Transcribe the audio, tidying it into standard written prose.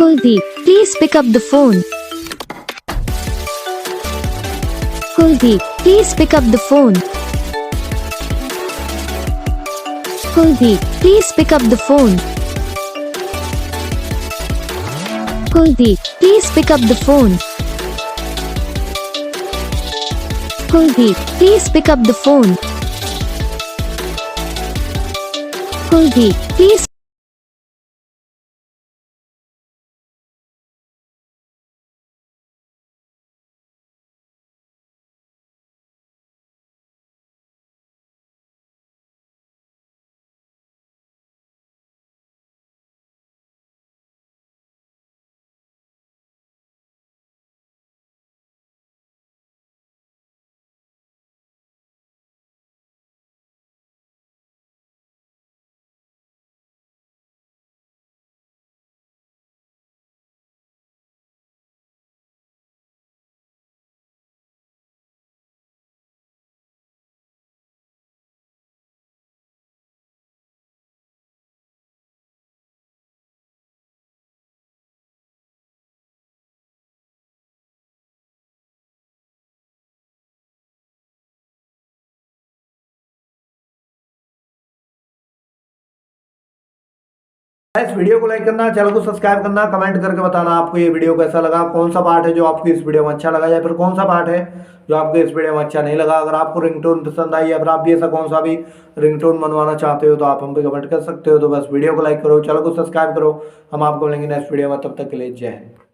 Kuldeep, please pick up the phone. Kuldeep, please pick up the phone. Kuldeep, please pick up the phone. Kuldeep, please pick up the phone. Kuldeep, please pick up the phone. Kuldeep, please. इस video को like करना, channel को subscribe करना, comment करके बताना आपको ये video कैसा लगा, कौन सा पार्ट है जो आपको इस वीडियो में अच्छा लगा या फिर कौन सा पार्ट है जो आपको इस वीडियो में अच्छा नहीं लगा। अगर आपको रिंगटोन पसंद आई या फिर आप भी ऐसा कौन सा भी रिंगटोन बनवाना चाहते हो तो आप हम पे कमेंट कर सकते हो। तो बस वीडियो को लाइक करो, चैनल को सब्सक्राइब करो। हम आपको मिलेंगे नेक्स्ट वीडियो में, तब तक के लिए जय हिंद।